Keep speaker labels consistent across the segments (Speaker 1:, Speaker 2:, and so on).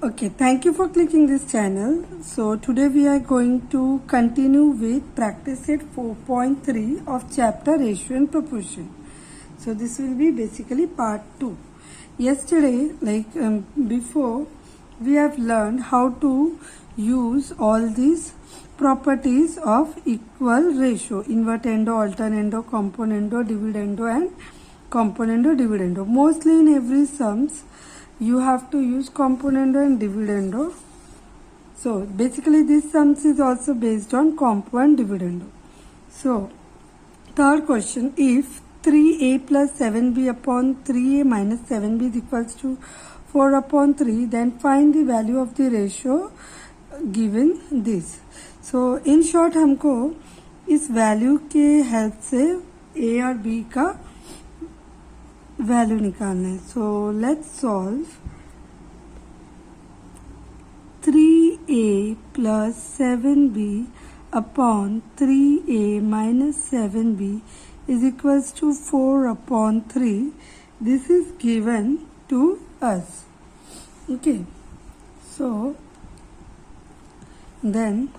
Speaker 1: Okay, thank you for clicking this channel. So today we are going to continue with practice set 4.3 of chapter ratio and proportion. So this will be basically part 2. Yesterday, before, we have learned how to use all these properties of equal ratio: invertendo, alternando, componendo, dividendo and componendo, dividendo. Mostly in every sums you have to use componendo and dividendo. So basically this sums is also based on compo and dividendo. So third question, if 3a plus 7b upon 3a minus 7b is equals to 4 upon 3, then find the value of the ratio given this. So in short हमको इस value के help से a और b का value निकालना है. So let's solve 3a plus 7b upon 3a minus 7b is equals to 4 upon 3. This is given to us. Okay. So then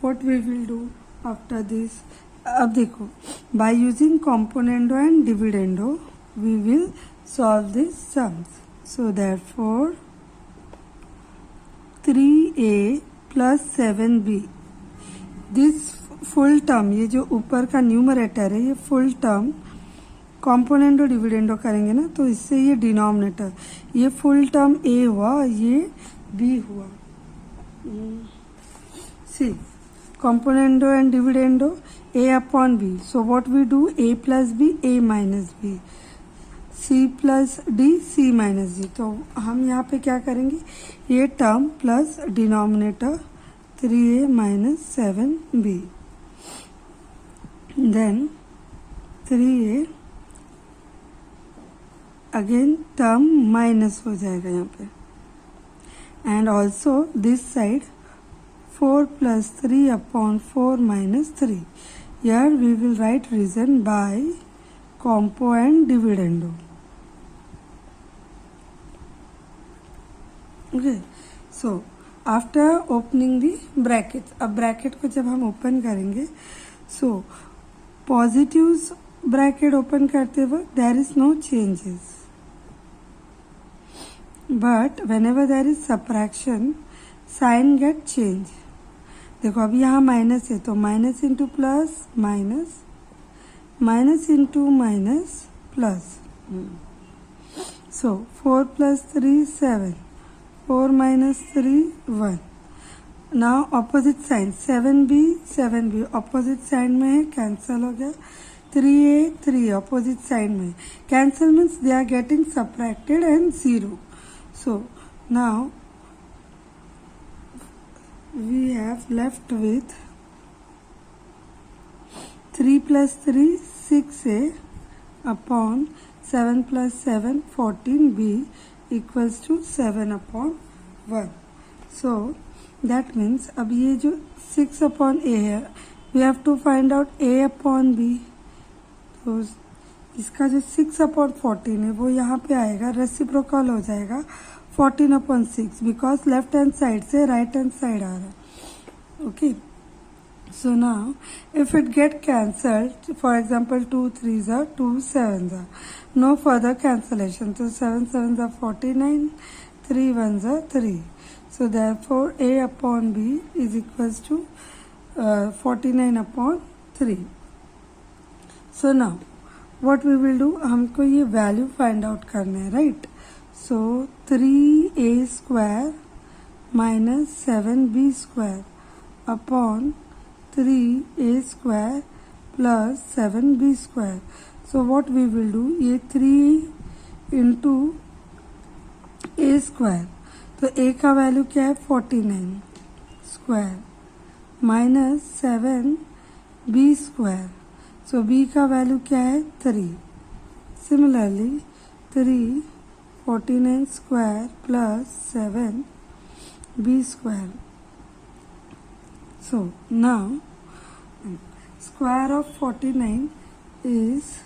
Speaker 1: what we will do after this? अब देखो, by using componendo and dividendo we will solve these sums. So therefore 3a plus 7b, this full term, ये जो ऊपर का numerator है, ये full term componendo dividendo करेंगे ना, तो इससे ये डिनोमिनेटर, ये फुल टर्म a हुआ, ये b हुआ. सी componendo and dividendo a upon b. So what we do? A plus b, a minus b, c plus d, c minus d. तो हम यहाँ पे क्या करेंगे? ये term plus denominator 3a minus 7b, then 3a again term minus हो जाएगा यहाँ पे, and also this side 4 plus 3 upon 4 minus 3. Here we will write reason by compo and dividendo. Okay. So after opening the brackets, अब bracket को जब हम open करेंगे, so positives bracket open करते वक्त there is no changes, but whenever there is subtraction sign get change. देखो अभी यहाँ माइनस है, तो minus into plus minus, minus into minus plus. So 4 plus 3 7, 4 minus 3 1. Now opposite sign 7b opposite side में है, cancel हो गया. 3a opposite side में cancel means they are getting subtracted and 0. So now we have left with 3 plus 3 6a upon 7 plus 7 14b equals to 7 upon 1. So that means अब ये जो 6 upon a है, we have to find out a upon b. तो इसका जो 6 upon 14 है वो यहाँ पे आएगा, रेसिप्रोकल हो जाएगा 14 upon 6, because left hand side से राइट हैंड साइड आ रहा है. Okay. So now if it get cancelled, for example 2 3s are 2 7s are, no further cancellation. तो 7 7s are 49, 3 1s are 3. So therefore a upon b is equals to 49 upon 3. So now what we will do, हमको ये value find out करना है, right? So 3a square minus 7b square upon 3a square plus 7b square. So what we will do, ये 3 into a square, तो a का value क्या है 49 square minus 7b square. So b का value क्या है 3. Similarly 3 49 square plus 7b square. So now square of 49 is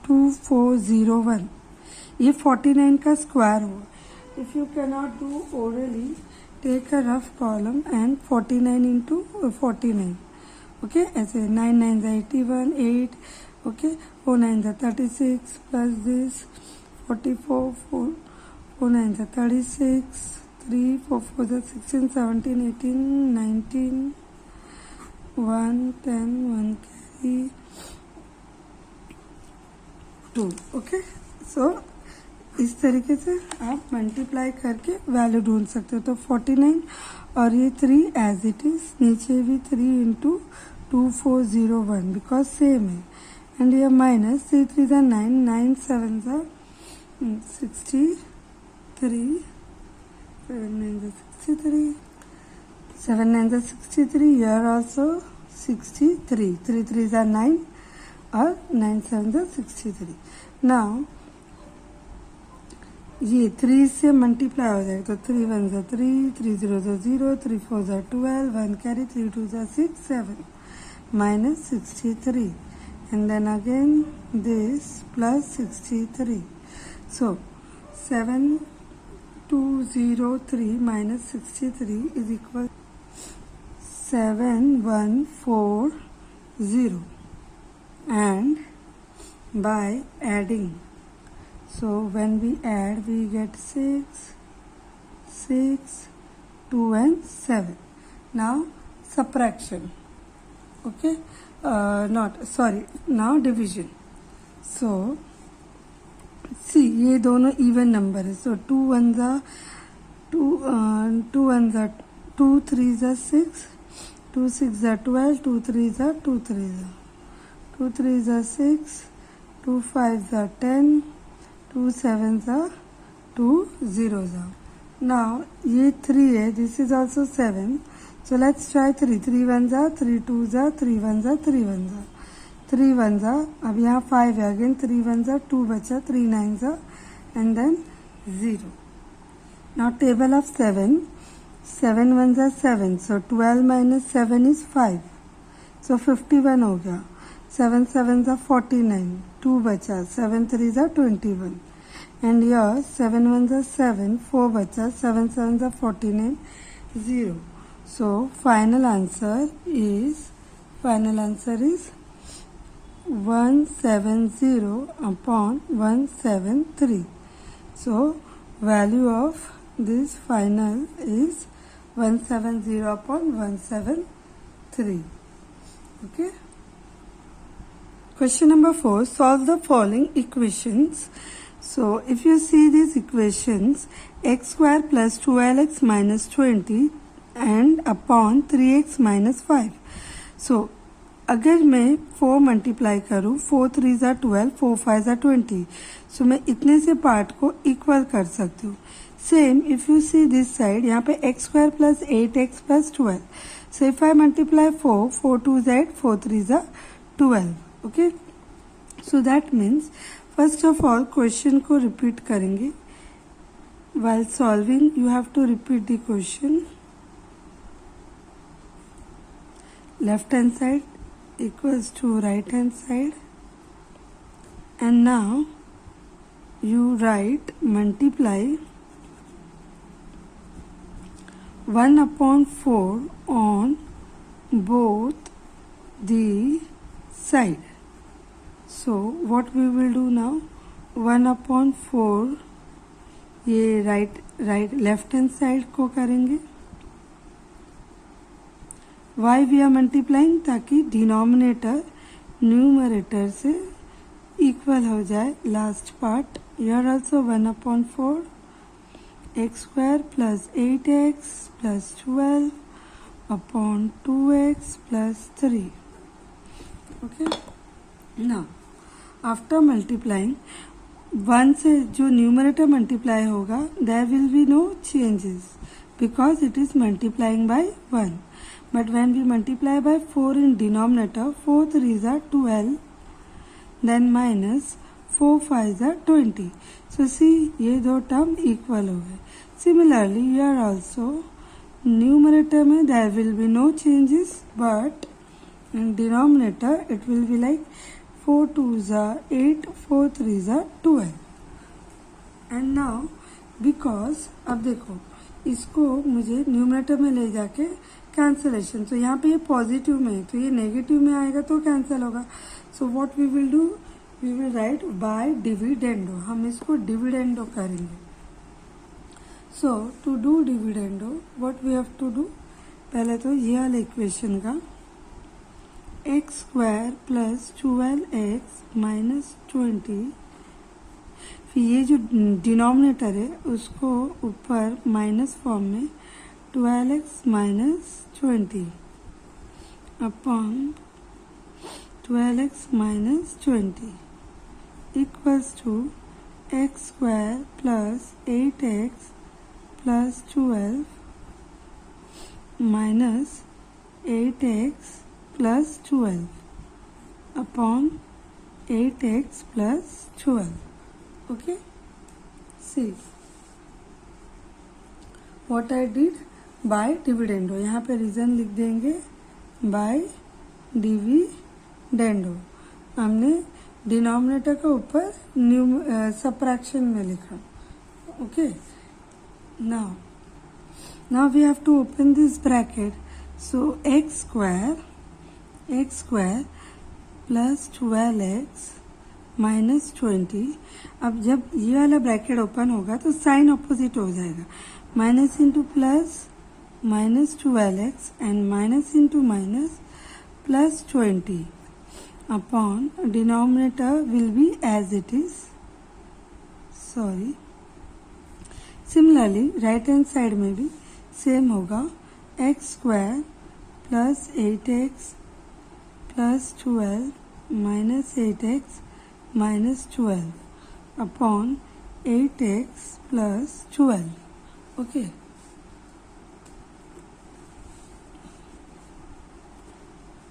Speaker 1: 2401. ये 49 का स्क्वायर हुआ. If you cannot do orally, take a rough column and 49 into 49. Okay, ऐसे 9 9 is 81, 8. Okay, 4 9 is 36 plus this 44, 4 9 is 36, 3 4 4 is 16, 17, 18, 19, 1 10, 1 carry 2. Okay, so इस तरीके से आप multiply करके value ढूंढ सकते हो. तो 49 और ये 3 एज इट इज, नीचे भी 3 इंटू 2401 बिकॉज सेम है. एंड ये माइनस 3 3 ज़ा 9, 9 7 ज़ा 63, 7 9 ज़ा 63, 7 9 ज़ा 63, ईयर ऑल्सो 63, 3 3 ज़ा 9 और 9 7 ज़ा 63. नाउ ये 3 से मल्टीप्लाई हो जाएगा. तो 3 1 ज़ा 3, 3 0 ज़ा 0, 3 4 ज़ा 12, 1 कैरी, 3 2 ज़ा 6, 7 minus 63, and then again this plus 63. So 7203 minus 63 is equal 7140, and by adding, so when we add we get 6, 6, 2 and 7. Now subtraction. Okay, now division. So see, ये दोनों even number है. So 2 1 ज़ा 2, 2 1 ज़ा 2, 3 ज़ा 6, 2 6 ज़ा 12, 2 3 ज़ा 2 3 ज़ा 2 3 ज़ा 6, 2 5 ज़ा 10, 2 7 ज़ा 2 0 ज़ा. Now ये 3 है, this is also 7. So let's try 3. 3 1 ज़ा 3 2 ज़ा 3 1 ज़ा 3 1 ज़ा 3 1 ज़ा. अब यहाँ 5 है, अगेन 3 1 ज़ा 2 बचा, 3 9 ज़ा and then 0. Now table of 7. 7 1 ज़ा 7. So 12 minus 7 is 5. So 51 हो गया. 7 7 ज़ा 49. 2 बचा, 7 3 ज़ा 21. And here 7 1 ज़ा 7. 4 बचा, 7 7 ज़ा 49. 0. So final answer is 170 upon 173. So value of this final is 170 upon 173. Okay. Question number 4. Solve the following equations. So if you see these equations, x square plus 12x minus 20 and upon 3x minus 5. So अगर मैं 4 multiply करूँ, 4 3 ज़ा 12, 4 5 ज़ा 20. सो मैं इतने से part को equal कर सकती हूँ. Same if you see this side, यहाँ पे x square plus 8x plus 12. So if I multiply 4, 4 2 ज़ा 8, 4 3 ज़ा 12. Okay, so that means first of all question को रिपीट करेंगे. while solving you have to repeat the question. Left hand side equals to right hand side, and now you write multiply 1/4 on both the side. So what we will do now, 1/4 ये right left hand side को करेंगे. Why we are multiplying, ताकि denominator numerator से equal हो जाए. Last part here also 1/4 x square plus 8x plus 12 upon 2x plus 3. Okay, now after multiplying, 1 से जो numerator multiply होगा there will be no changes because it is multiplying by 1. But when we multiply by 4 in denominator, 4 3 are 12, then minus 4 5 are 20. सो सी, ये दो term equal हो गए. Similarly here also numerator में there will be no changes, but in denominator it will be like 4 2 are 8, 4 3 are 12. And now because अब देखो इसको मुझे numerator में ले जाके कैंसलेशन, तो यहाँ पे ये पॉजिटिव में है तो ये नेगेटिव में आएगा तो कैंसिल होगा. So what we will do, we will write by dividendo. हम इसको डिविडेंडो करेंगे. So to do dividendo what we have to do, पहले तो ये वाला इक्वेशन का x square plus 12x minus 20, फिर ये जो डिनोमिनेटर है उसको ऊपर माइनस फॉर्म में 12x minus 20 upon 12x minus 20 equals to x square plus 8x plus 12 minus 8x plus 12 upon 8x plus 12. Okay, see what I did by dividendo. यहाँ पे reason लिख देंगे by dividendo. हमने denominator का ऊपर subtraction में लिखा. Okay, now we have to open this bracket. So x square plus 12x minus 20. अब जब ये वाला ब्रैकेट ओपन होगा तो साइन ऑपोजिट हो जाएगा. Minus into plus minus 12x and minus into minus plus 20 upon denominator will be as it is. Sorry, similarly right hand side में भी सेम होगा. X square plus 8x plus 12 minus 8x minus 12 upon 8x plus 12. Okay.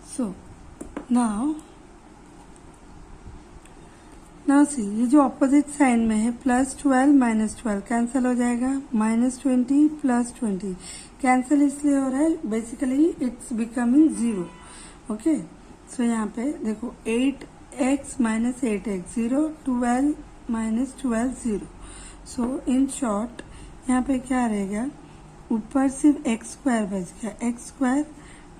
Speaker 1: So now see, ये जो opposite sign में है plus 12 minus 12 cancel हो जाएगा. Minus 20 plus 20 cancel इसलिए हो रहा है, बेसिकली इट्स बिकमिंग 0. ओके, सो यहाँ पे देखो 8x minus 8x 0, 12 minus 12 0. So in short यहाँ पे क्या रहेगा, ऊपर सिर्फ एक्स स्क्वायर बच गया. एक्स स्क्वायर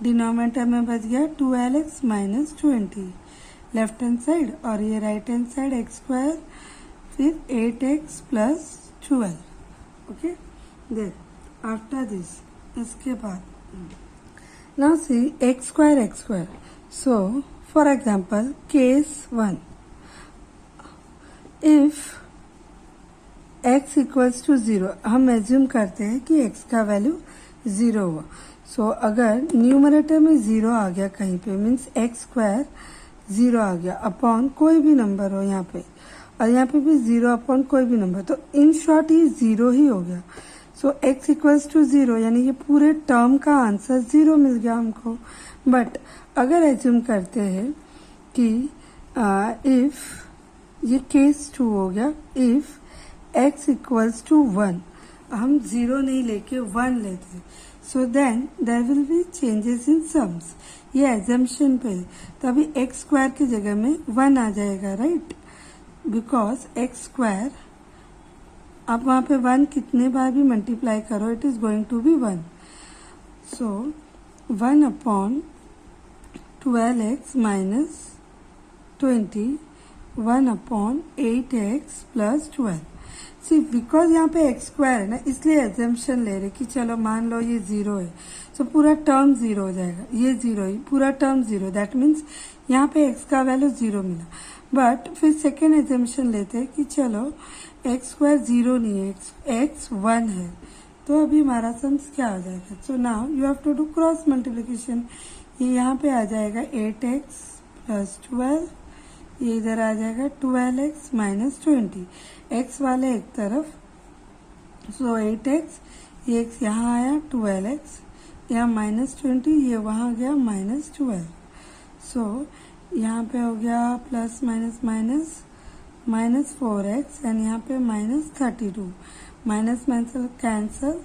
Speaker 1: डिनोमिनेटर में बच गया 12x minus 20 left hand side, और ये right hand side x square फिर 8x plus 12. Okay, then after this इसके बाद now see x square. So for example case 1, if x equals to 0, हम assume करते हैं कि x का वैल्यू 0 हुआ. सो अगर न्यूमरेटर में 0 आ गया कहीं पे, मीन्स एक्स स्क्वायर 0 आ गया अपॉन कोई भी नंबर हो यहाँ पे, और यहाँ पे भी 0 अपॉन कोई भी नंबर, तो इन शॉर्ट ये 0 ही हो गया. सो x इक्वल्स टू 0 यानी ये पूरे टर्म का आंसर 0 मिल गया हमको. बट अगर एज्यूम करते हैं कि इफ ये केस 2 हो गया, इफ x इक्वल्स टू 1, हम 0 नहीं लेके 1 लेते, so then there will be changes in sums. ये एजम्पशन पे, तभी एक्स स्क्वायर की जगह में 1 आ जाएगा, राइट, बिकॉज एक्स स्क्वायर, आप वहां पे 1 कितने बार भी मल्टीप्लाई करो it is going to be 1. So 1 upon 12x minus 20, 1 upon 8x plus 12. See because यहाँ पे एक्स स्क्वायर है ना, इसलिए एग्जाम्पशन ले रहे कि चलो मान लो ये 0 है, सो पूरा टर्म 0 हो जाएगा. ये 0 ही, पूरा टर्म 0, दैट मीन्स यहाँ पे x का वैल्यू 0 मिला. बट फिर सेकेंड एग्जाम्पशन लेते हैं कि चलो एक्स स्क्वायर 0 नहीं है, x 1 है, तो अभी हमारा सम्स क्या आ जाएगा. So now you have to do cross multiplication. ये यहाँ पे आ जाएगा 8x प्लस 12, ये इधर आ जाएगा 12x माइनस 20, x वाले एक तरफ, सो 8x, ये x यहाँ आया 12x, यहाँ माइनस 20, ये वहाँ गया माइनस 12. सो यहाँ पे हो गया plus minus minus minus 4x and यहाँ पे माइनस 32, माइनस माइनस कैंसल,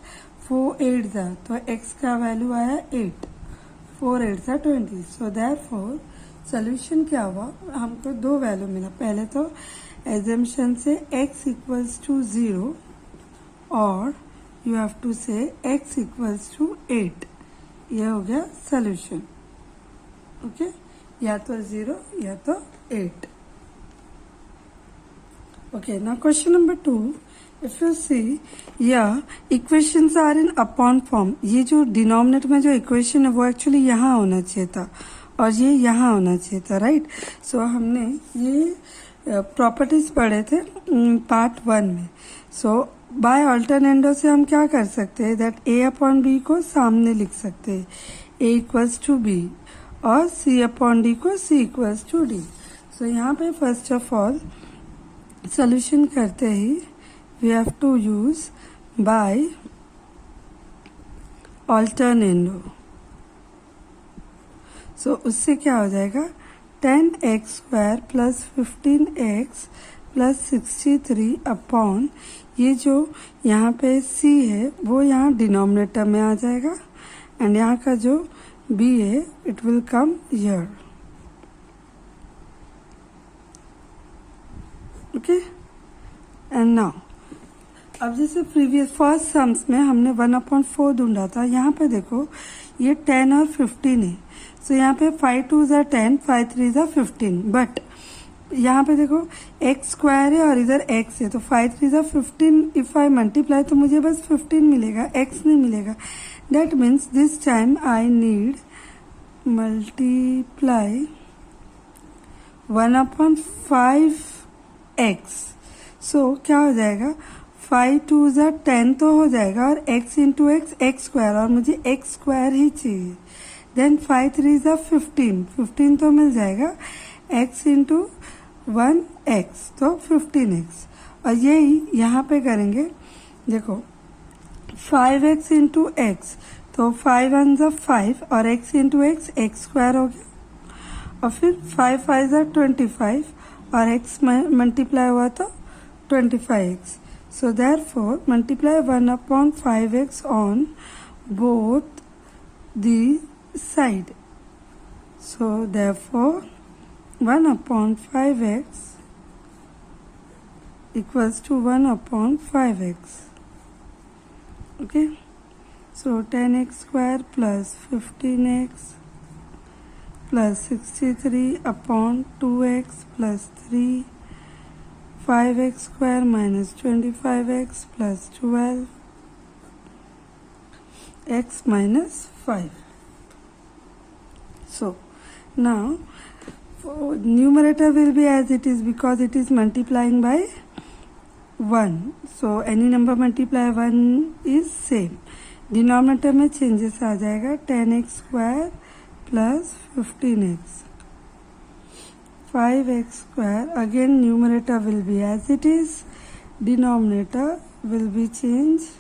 Speaker 1: 4 8 था तो x का वैल्यू आया 8, 4 8 20. सो देयरफॉर सोल्यूशन क्या हुआ, हमको दो वैल्यू मिला। पहले तो एजम्पशन से x इक्वल्स टू 0 और यू हैव टू से x इक्वल्स टू 8। यह हो गया सोल्यूशन। ओके, या तो 0 या तो 8। Okay, now question number 2. If you see, yeah, equations are in upon form. ये जो डिनोमिनेटर में जो इक्वेशन है वो एक्चुअली यहाँ होना चाहिए था और ये यहाँ होना चाहिए था, राइट। सो हमने ये प्रॉपर्टीज पढ़े थे पार्ट 1 में। सो बाय अल्टरनेटो से हम क्या कर सकते हैं, दैट a अपॉन b को सामने लिख सकते हैं, a इक्वल्स टू b, और c अपॉन d को c equals to d। So यहाँ पे फर्स्ट ऑफ ऑल सोल्यूशन करते ही we have to use by alternendo. So उससे क्या हो जाएगा, 10x² plus 15x plus 63 upon ये जो यहाँ पे c है वो यहाँ डिनोमिनेटर में आ जाएगा एंड यहाँ का जो b है it will come here. Okay, and now अब जैसे प्रीवियस फर्स्ट सम्स में हमने 1/4 ढूंढा था, यहाँ पे देखो ये 10 और 15 है। सो यहाँ पे 5 2 ज़ा 10, 5 3 ज़ा 15, बट यहाँ पे देखो x² है और इधर x है, तो 5 3 ज़ा 15 इफ आई मल्टीप्लाई तो मुझे बस 15 मिलेगा, x नहीं मिलेगा। That means this time I need multiply 1/5 x। सो क्या हो जाएगा, 5 2 ज़ा 10 तो हो जाएगा और x इंटू x² और मुझे x² ही चाहिए। देन 5 3 ज़ा 15 तो मिल जाएगा, x इंटू 1x तो 15x। और यही यहाँ पे करेंगे, देखो 5x इंटू x तो 5 1 ज़ा 5 और x इंटू x² हो गया, और फिर 5 5 ज़ा 25 और x मल्टीप्लाई हुआ तो 25x। So therefore multiply 1/5x on both the side. So therefore 1/5x equals to 1/5x. Okay, so 10x² plus 15x plus 63 upon 2x plus 3, 5x² minus 25x plus 12, x minus 5. So now numerator will be as it is because it is multiplying by 1. So any number multiply 1 is same. Denominator में changes आ जाएगा, 10x² plus 15x, 5x², again numerator will be as it is, denominator will be changed.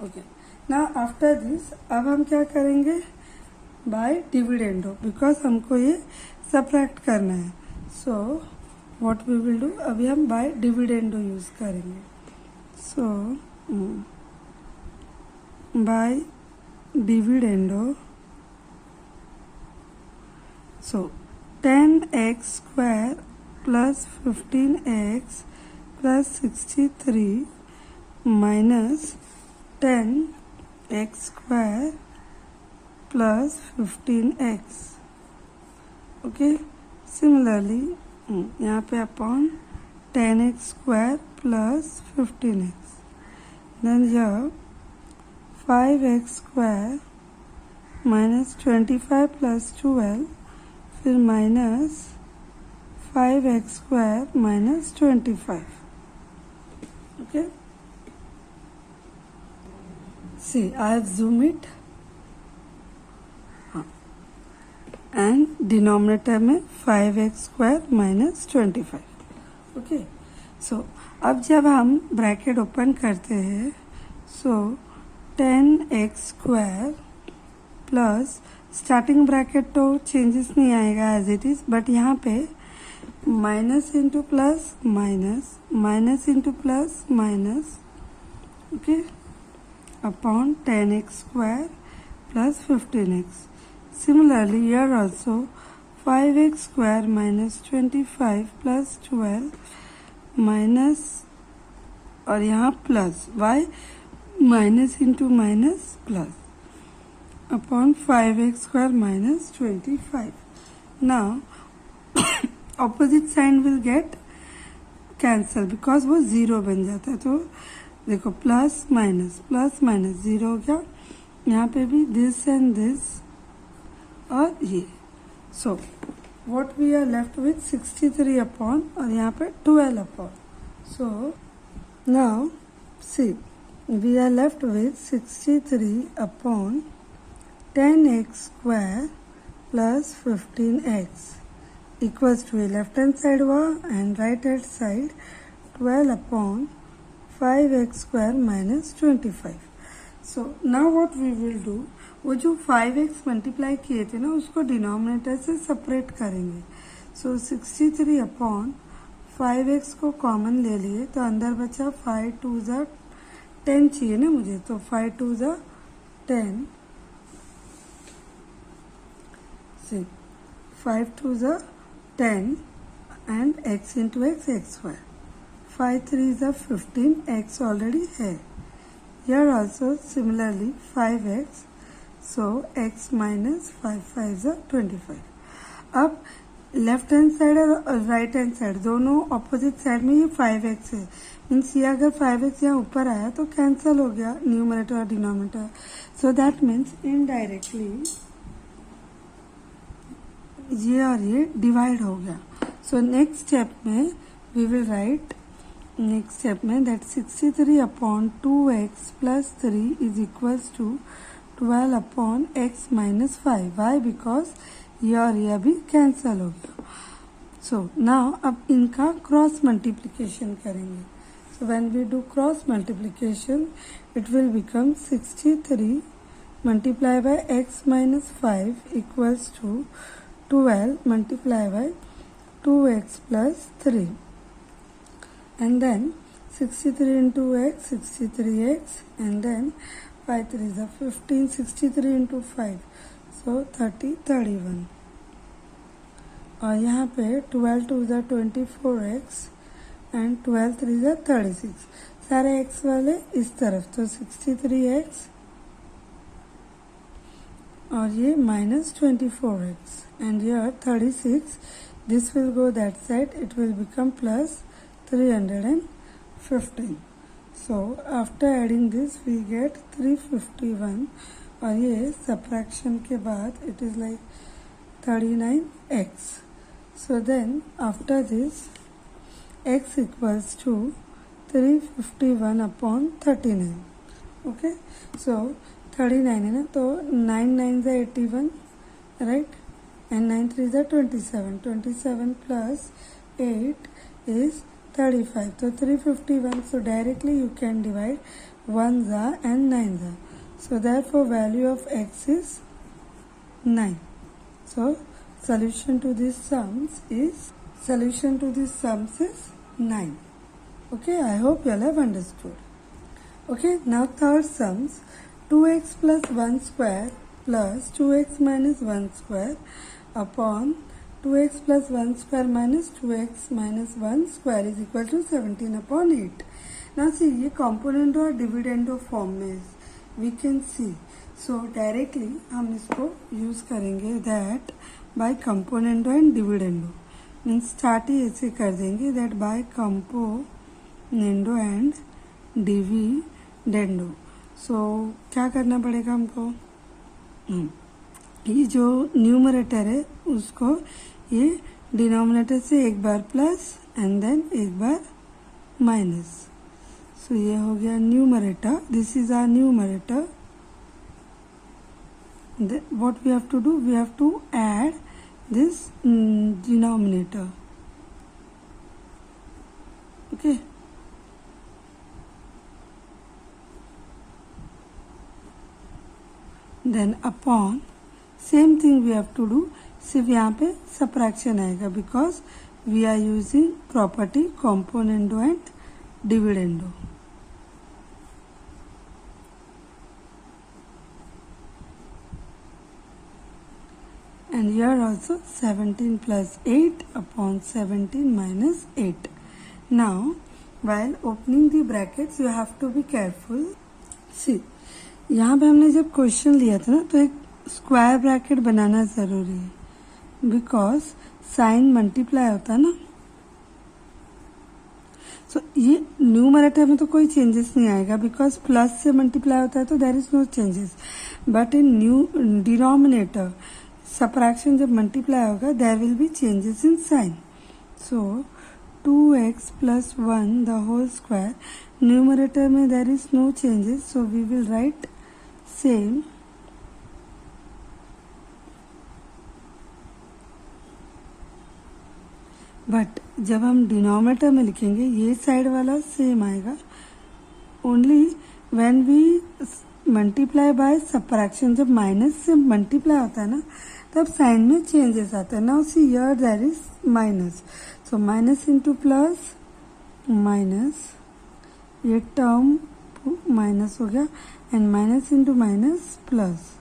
Speaker 1: Okay, now after this अब हम क्या करेंगे, by dividendo, because हमको ये subtract करना है। So what we will do, अभी हम by dividendo use करेंगे। So by dividendo, so 10x² plus 15x plus 63 minus 10x² plus 15x. Okay, similarly यहाँ पे upon 10x² plus 15x, then here 5x² minus 25 plus 12, फिर minus 5x² minus 25. Okay, see I have zoomed it and denominator में 5x² minus 25. Okay, so अब जब हम bracket open करते हैं, so 10x² plus starting bracket तो changes नहीं आएगा एज इट इज, बट यहाँ पे minus into plus minus, minus into plus minus, okay, upon 10x² plus 15x, Similarly, here also 5x square minus 25 plus 12 minus और यहाँ plus y minus into minus plus upon 5x square minus 25. Now opposite sign will get cancel because वो zero बन जाता है. तो देखो plus minus zero हो गया. यहाँ पे भी दिस एंड दिस और ये. So what we are left with 63 upon और यहाँ पे 12 upon. So now see we are left with 63 upon 10x square plus 15x equals to left hand side हुआ and right hand side 12 upon 5x square minus 25. So now what we will do, वो जो 5x multiply किए थे ना उसको denominator से separate करेंगे. सो 63 upon 5x को कॉमन ले लिए तो अंदर बचा 5 2 ज़ा 10 चाहिए ना मुझे. तो 5 2 ज़ा 10 5 2 ज़ा 10 and x into x square. 5 3 ज़ा 15 x ऑलरेडी है. Here also similarly 5x, so x minus 5 5 ज़ा 25. अब लेफ्ट हैंड साइड और राइट हैंड साइड दोनों ऑपोजिट साइड में ये 5x है. मीन्स ये अगर 5x यहाँ ऊपर आया तो कैंसिल हो गया न्यूमरेटर और denominator. So that means indirectly ये और ये डिवाइड हो गया. सो नेक्स्ट स्टेप में we will write next step में that 63 upon 2x plus 3 is equals to 12 upon x minus 5. Why? Because ये और ये अभी कैंसल हो गया. सो नाउ अब इनका क्रॉस मल्टीप्लिकेशन करेंगे. So when we do cross multiplication it will become 63 multiply by x minus 5 equals to 12 multiply by 2x plus 3. And then 63 into x, 63x, and then 5 3 is 15, 63 into 5, so 30, 31. और यहाँ पे 12 2 is 24x and 12 3 is 36. सारे x वाले इस तरफ तो 63x और ये minus 24x and here 36. This will go that side. It will become plus 315. So after adding this we get 351 और ये subtraction के बाद it is like 39x. So then after this x equals to 351 upon 39. Okay, so 39 है ना तो 9 9 is 81 right and 9 3 is 27. 27 plus 8 is 35. So 351. So directly you can divide 1 za and 9 za. So therefore value of x is 9. So solution to these sums is 9. Okay, I hope you all have understood. Okay, now third sums 2x plus 1 square plus 2x minus 1 square upon 2x plus 1 square minus 2x minus 1 square is equal to 17 upon 8. Now see ये componendo और dividendo form में we can see. So directly हम इसको use करेंगे that by componendo and dividendo. Means start ही ऐसे कर देंगे that by componendo and dividendo. So क्या करना पड़ेगा हमको? ये जो न्यूमरेटर है उसको ये डिनोमिनेटर से एक बार प्लस एंड देन एक बार माइनस. सो ये हो गया numerator. This is our numerator. What we have to do, we have to add this denominator. Okay, then upon same thing we have to do. सिर्फ यहाँ पे सब्ट्रैक्शन आएगा because we are using property componendo and dividendo. and here also 17 plus 8 upon 17 minus 8. Now while opening the brackets you have to be careful. See, यहाँ पे हमने जब question लिया था ना तो एक स्क्वायर ब्रैकेट बनाना जरूरी है, बिकॉज साइन मल्टीप्लाई होता है ना. सो ये न्यूमरेटर में तो कोई चेंजेस नहीं आएगा बिकॉज प्लस से मल्टीप्लाई होता है तो there is no changes. But in new denominator subtraction जब मल्टीप्लाई होगा there will be changes in sign. So 2x plus 1 the whole square. Numerator में there is no changes, so we will write same. But जब हम denominator में लिखेंगे ये side वाला same आएगा. Only when we multiply by subtraction, जब minus से मल्टीप्लाई होता है ना तब साइन में चेंजेस आते हैं. Now see here there is minus, so minus into plus minus, ये टर्म माइनस हो गया and minus into minus plus.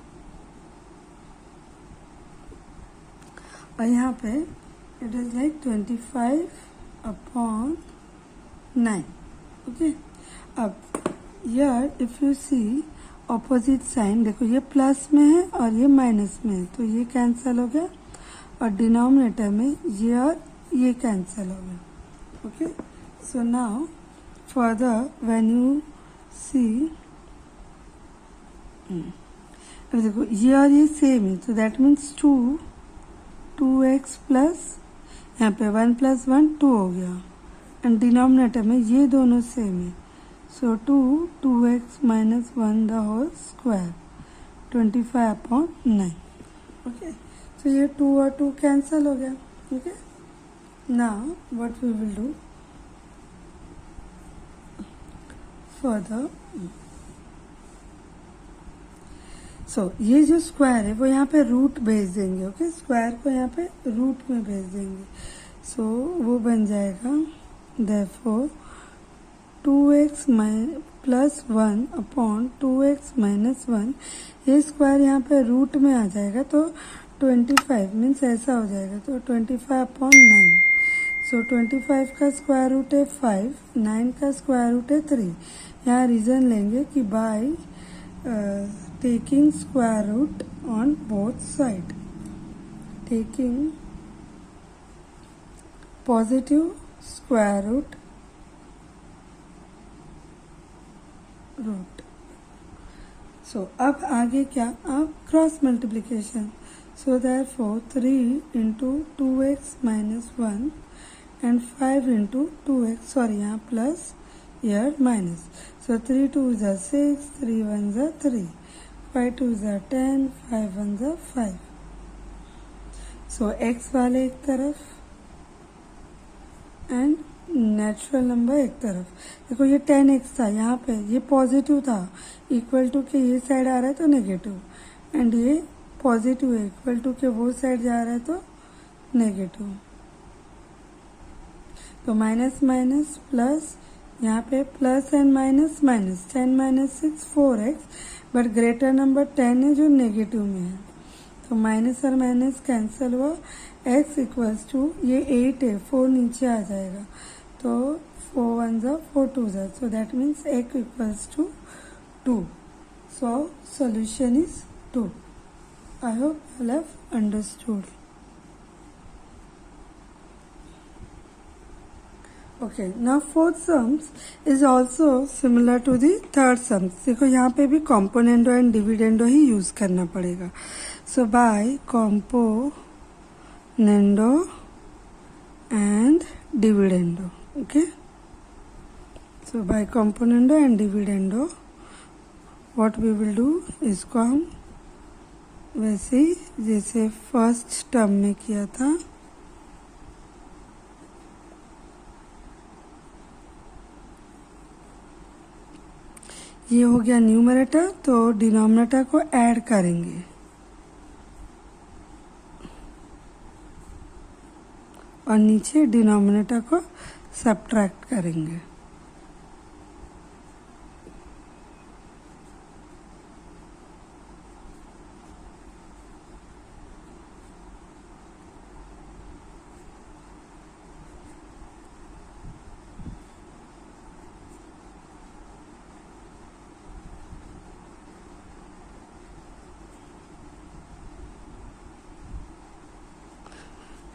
Speaker 1: और यहाँ पे it is like 25 upon 9. Okay, अब यार if you see opposite sign, देखो ये प्लस में है और ये माइनस में है तो ये कैंसिल हो गया, और डिनोमिनेटर में ये और ये कैंसिल हो गया. Okay, so now further when you see, अब देखो ये और ये सेम है तो दैट मीन्स 2x प्लस यहाँ पे 1 प्लस 1 2 हो गया, एंड डिनोमिनेटर में ये दोनों सेम है. So 2x minus 1 the whole square 25 upon 9. Okay, so ये 2 और 2 कैंसिल हो गया. Okay, now what we will do further. So ये जो स्क्वायर है वो यहाँ पे रूट भेज देंगे. ओके, स्क्वायर को यहाँ पे रूट में भेज देंगे. सो वो बन जाएगा therefore 2x plus 1 upon 2x minus 1. ये स्क्वायर यहाँ पे रूट में आ जाएगा तो 25 मीन्स ऐसा हो जाएगा तो 25 अपॉन 9. सो 25 का स्क्वायर रूट है 5, 9 का स्क्वायर रूट है 3. यहाँ रीजन लेंगे कि bye taking square root on both side, taking positive square root. So अब आगे क्या, अब cross multiplication. So therefore 3 into 2x minus 1 and 5 into 2x, sorry यहाँ plus here minus. So 3 2s are 6, 3 1s are 3, 5 2s are 10, 5 1s are 5. So x वाले एक तरफ and natural number एक तरफ. देखो ये 10x था, यहाँ पे ये पॉजिटिव था, इक्वल टू के ये साइड आ रहा है तो नेगेटिव, एंड ये पॉजिटिव है इक्वल टू के वो साइड जा रहा है तो नेगेटिव. तो माइनस माइनस प्लस, यहाँ पे plus and minus minus, 10 minus 6 4x, but greater number 10 है जो नेगेटिव में है तो माइनस और माइनस कैंसिल हुआ. x इक्वल्स टू ये 8 है, 4 नीचे आ जाएगा तो 4 1s are 4 2s are, so that means x equals to 2. So solution is 2. I hope you have understood. Okay, now fourth sums is also similar to the third sums. देखो यहाँ पे भी componendo and dividendo he use करना पड़ेगा. So by componendo and dividendo. Okay. So by componendo and dividendo, what we will do, इसको हम वैसे ही जैसे फर्स्ट टर्म में किया था ये हो गया न्यूमरेटर, तो डिनोमिनेटर को ऐड करेंगे और नीचे डिनोमिनेटर को सब्ट्रैक्ट करेंगे.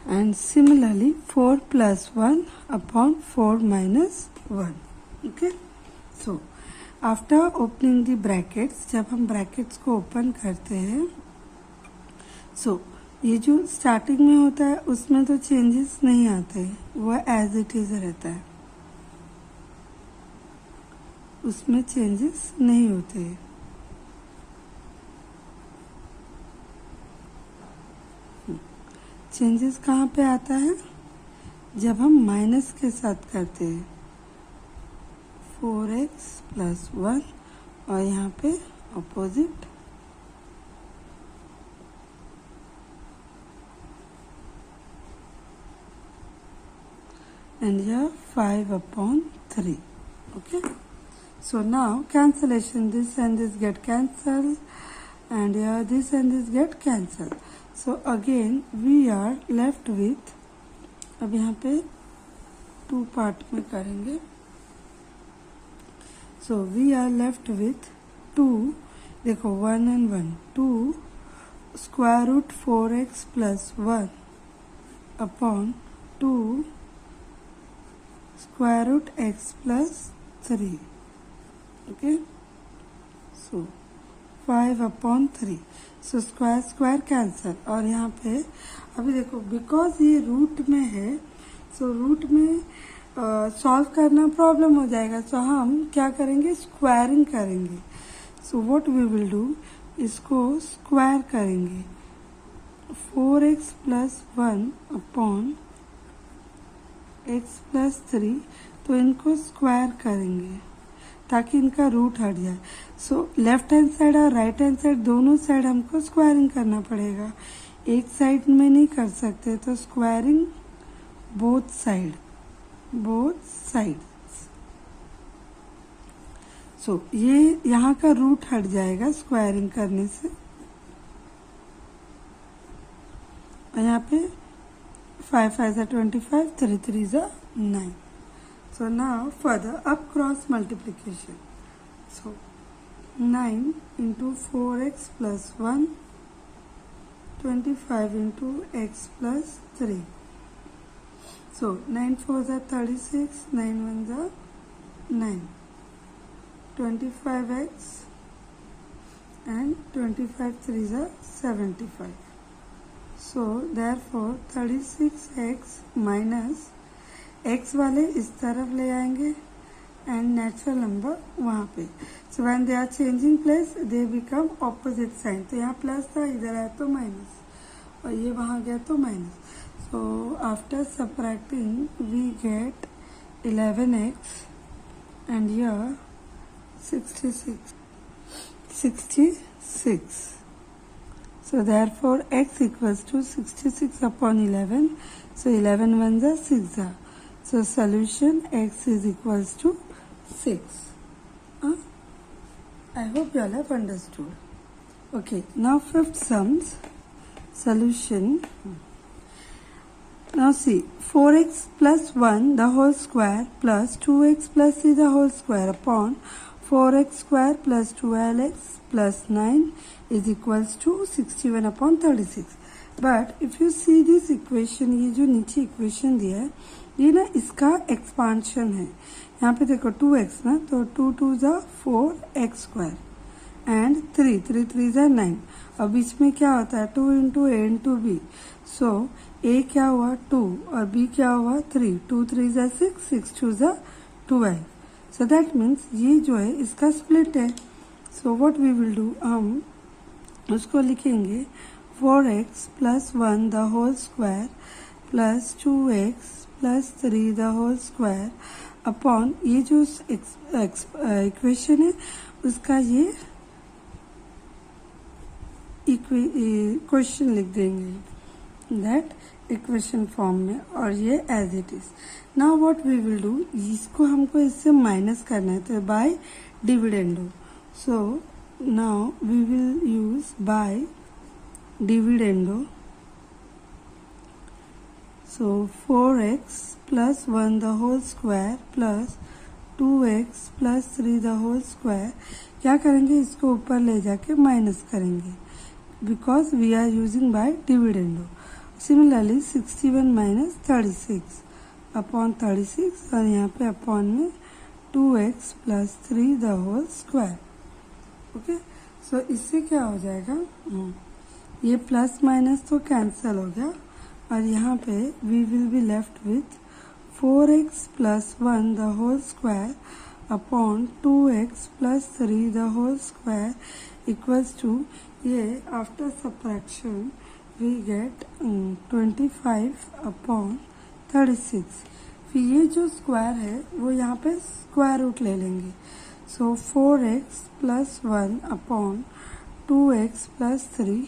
Speaker 1: and similarly 4 plus 1 upon 4 minus 1. Okay, so after opening the brackets, जब हम brackets को open करते हैं, so ये जो स्टार्टिंग में होता है उसमें तो चेंजेस नहीं आते, वो एज इट इज रहता है, उसमें चेंजेस नहीं होते। चेंजेस कहाँ पे आता है? जब हम माइनस के साथ करते हैं, 4x प्लस 1 और यहाँ पे opposite and here 5 upon 3. Okay, so now cancellation, this and this get cancelled and here this and this get cancelled. So again we are left with, अब यहाँ पे 2 पार्ट में करेंगे, so we are left with 2, देखो 1 and 1, 2 square root 4x plus 1 upon 2 square root x plus 3. Okay, so 5 upon 3. So square square cancel, और यहाँ पे अभी देखो बिकॉज ये रूट में है, सो रूट में सॉल्व करना प्रॉब्लम हो जाएगा, सो हम क्या करेंगे? स्क्वायरिंग करेंगे। So what we will do, इसको स्क्वायर करेंगे, 4x plus 1 upon x plus 3, तो इनको स्क्वायर करेंगे ताकि इनका रूट हट जाए। सो लेफ्ट हैंड साइड और राइट हैंड साइड दोनों साइड हमको स्क्वायरिंग करना पड़ेगा, एक साइड में नहीं कर सकते, तो स्क्वायरिंग बोथ साइड्स। सो ये यहाँ का रूट हट जाएगा स्क्वायरिंग करने से, और यहाँ पे 5 5 are 25, 3 3 are 9. So now further up cross multiplication. So 9 into 4x plus 1, 25 into x plus 3. So 9 4s are 36, 9 1s are 9. 25x and 25 3s are 75. So therefore 36x minus x वाले इस तरफ ले आएंगे एंड नेचुरल नंबर वहाँ पे। So when they are changing place they become opposite sign, तो यहाँ plus था, इधर आया तो माइनस, और ये वहाँ गया तो minus. So after subtracting we get 11x and here 66. So therefore x equals to 66 upon 11. So 11 ones are 6 are. So solution x is equals to 6. I hope you all have understood. Okay, now fifth sums solution. Now see, 4x plus 1 the whole square plus 2x plus 3 the whole square upon 4x square plus 12x plus 9 is equals to 61 upon 36. But if you see this equation, ये जो नीचे equation दिया है, ये ना इसका expansion है। यहाँ पे देखो 2x ना, तो 2 2s are 4x square and 3 3 3s are 9, और बीच में क्या होता है 2 into a into b, so a क्या हुआ 2 और b क्या हुआ 3, 2 3s are 6, 6 2s are 12, so that means ये जो है इसका split है। so what we will do, हम उसको लिखेंगे 4x plus 1 the whole square plus 2x plus 3 the whole square upon ये जो इक्वेशन है उसका ये क्वेश्चन लिख देंगे दैट इक्वेशन फॉर्म में, और ये as it is. Now what we will do, इसको हमको इससे माइनस करना है, तो by dividendo. So now we will use by dividendo. So 4x plus 1 the whole square plus 2x plus 3 the whole square, क्या करेंगे इसको ऊपर ले जाके माइनस करेंगे because we are using by dividendo. Similarly 61 minus 36 upon 36 और यहाँ पे अपॉन में 2x plus 3 the whole square. Okay, so इससे क्या हो जाएगा, ये प्लस माइनस तो कैंसिल हो गया और यहाँ पे we will be left with 4x plus 1 the whole square upon 2x plus 3 the whole square equals to, ये after subtraction we get 25 upon 36। फिर ये जो स्क्वायर है वो यहाँ पे स्क्वायर रूट ले लेंगे, सो 4x plus 1 upon 2x plus 3,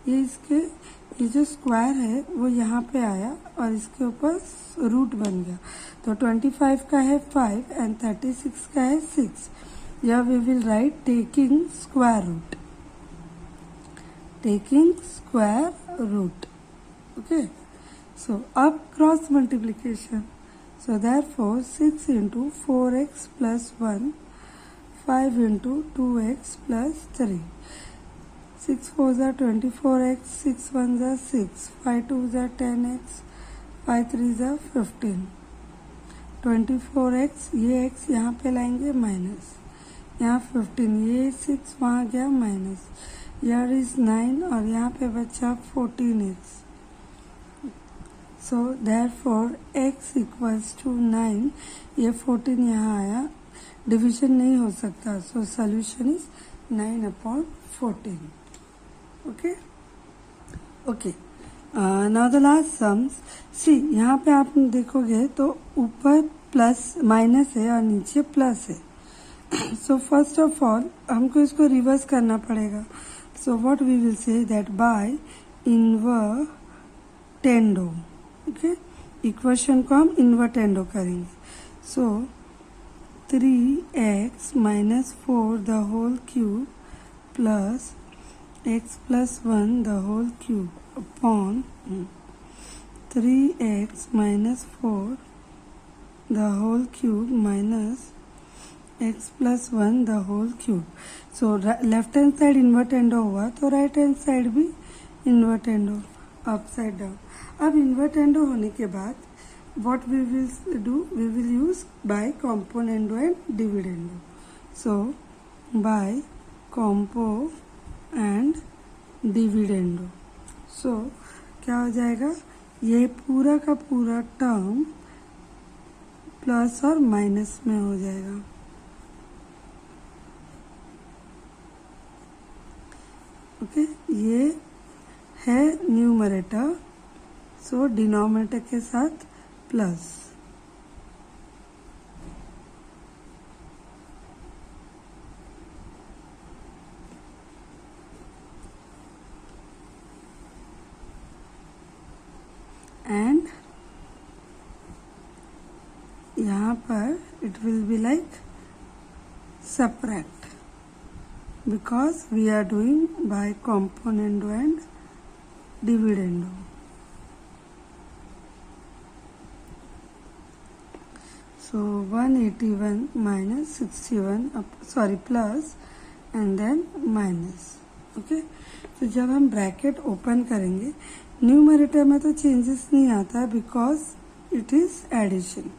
Speaker 1: ये जो स्क्वायर है वो यहाँ पे आया और इसके ऊपर रूट बन गया। तो 25 का है 5 एंड 36 का है 6। या we will write taking square root, taking square root. Okay, so अब cross multiplication, so therefore 6 into 4x plus 1, 5 into 2x plus 3, 6 4s are 24x, 6 1s are 6, 5 2s are 10x, 5 3s are 15, 24x, ये x यहाँ पे लाएंगे minus, यहाँ 15, ये 6 वहाँ गया minus, यहाँ इज 9 और यहाँ पे बचा 14x। So therefore x equals to 9, ये 14 यहाँ आया, डिविजन नहीं हो सकता, so solution is 9 upon 14। Okay okay, now the last sums. See यहाँ पे आप देखोगे तो ऊपर प्लस माइनस है और नीचे प्लस है। सो फर्स्ट ऑफ ऑल हमको इसको रिवर्स करना पड़ेगा। So what we will say that by invertendo, okay, equation को हम इन्वर्टेंडो करेंगे। So 3x minus 4 the whole cube plus x plus 1 the whole cube upon 3x minus 4 the whole cube minus x plus 1 the whole cube. So left hand side invertendo हुआ तो right hand side भी invertendo, upside down. अब invertendo होने के बाद what we will do, we will use by componendo and dividendo. So by compo and dividendo, so क्या हो जाएगा, ये पूरा का पूरा टर्म प्लस और माइनस में हो जाएगा। ओके, ये है न्यूमरेटर, सो डिनोमिनेटर के साथ प्लस, एंड यहाँ पर it will be like subtract because we are doing by componendo and dividendo. So 181 minus 61, sorry plus and then minus. Okay, तो जब हम ब्रैकेट ओपन करेंगे न्यूमरेटर में तो चेंजेस नहीं आता because it is addition,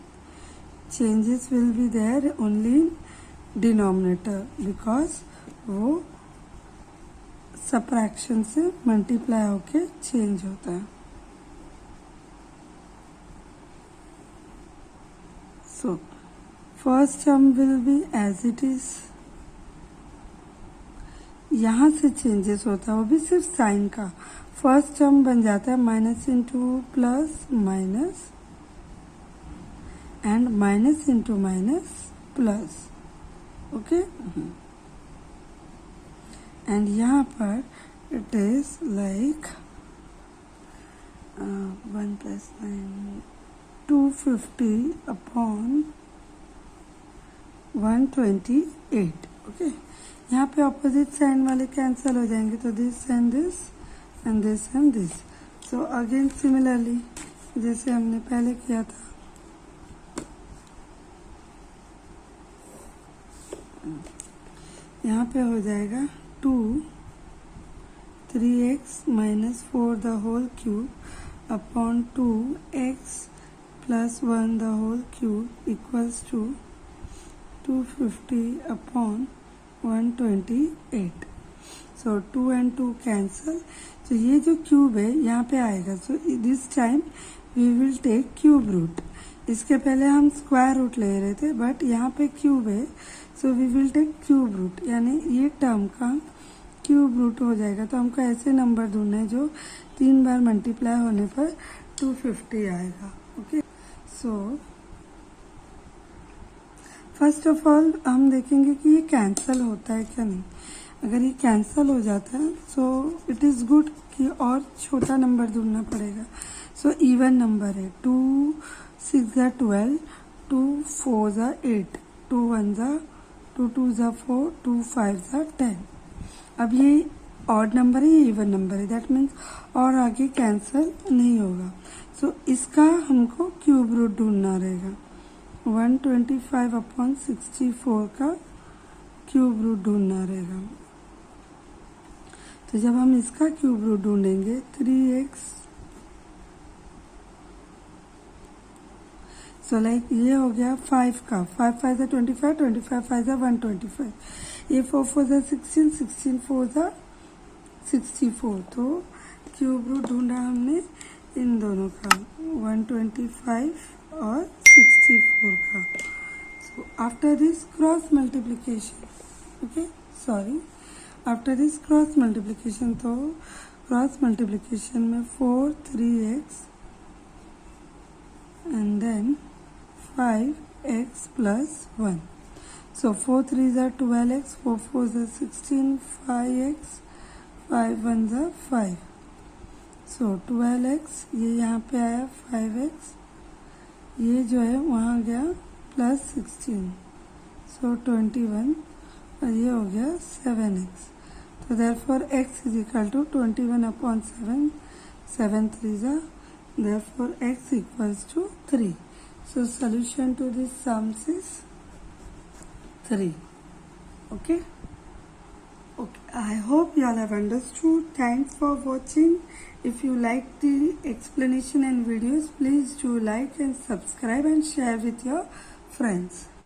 Speaker 1: changes will be there only in denominator because वो subtraction से मल्टीप्लाई होके चेंज होता है। So first term will be as it is, यहाँ से चेंजेस होता है वो भी सिर्फ साइन का। फर्स्ट टर्म बन जाता है minus into plus minus and minus into minus plus. Okay, and यहाँ पर it is like 1 plus 9 250 upon 128। Okay, यहाँ पे ऑपोजिट साइन वाले कैंसिल हो जाएंगे तो this and this and this and this. So again similarly जैसे हमने पहले किया था, यहाँ पे हो जाएगा 2 3x minus 4 the whole cube upon 2x plus 1 the whole cube equals to 250 upon 128. So 2 and 2 cancel. तो ये जो क्यूब है यहाँ पे आएगा. So this time we will take cube root. इसके पहले हम स्क्वायर रूट ले रहे थे, बट यहाँ पे क्यूब है, so we will take cube root. यानी ये टर्म का क्यूब रूट हो जाएगा. तो हमको ऐसे नंबर ढूंढना है जो 3 बार मल्टीप्लाई होने पर 250 आएगा. Okay. So first of all हम देखेंगे कि ये कैंसल होता है क्या नहीं. अगर ये कैंसल हो जाता है सो इट इज़ गुड कि और छोटा नंबर ढूंढना पड़ेगा. सो इवन नंबर है. 2 6 ज़ा 12, 2 4 ज़ा 8, 2 1 ज़ा 2 2 ज़ा 4, 2 5 ज़ा 10. अब ये ऑड नंबर है, ये इवन नंबर है. दैट मीन्स और आगे कैंसल नहीं होगा. सो इसका हमको क्यूब रूट ढूंढना रहेगा. 125 अपॉन 64 का क्यूब रूट ढूंढना रहेगा. तो जब हम इसका क्यूब रूट ढूंढेंगे 3x, सो लाइक ये हो गया 5 का. 5 5 ज़ा 25, 25 5 ज़ा 125. ये 4 4 ज़ा 16, 16 4 ज़ा 64. तो क्यूब रूट ढूंढा हमने इन दोनों का, 125 और 64 का. So after this cross multiplication, okay sorry, after this cross multiplication, तो क्रॉस मल्टीप्लीकेशन में 4 3x and then 5x plus 1. So 4 3s are 12x, 4 4s are 16, 5x, 5 1s are 5. So 12x, ये यहाँ पे आया 5x, ये जो है वहाँ गया प्लस 16, so 21, और ये हो गया 7x. तो therefore x is equal to 21 upon 7, 7 3s are, therefore x equals to 3. So solution to this sums is 3. Okay. Okay. I hope you all have understood. Thanks for watching. If you like the explanation and videos, please do like and subscribe and share with your friends.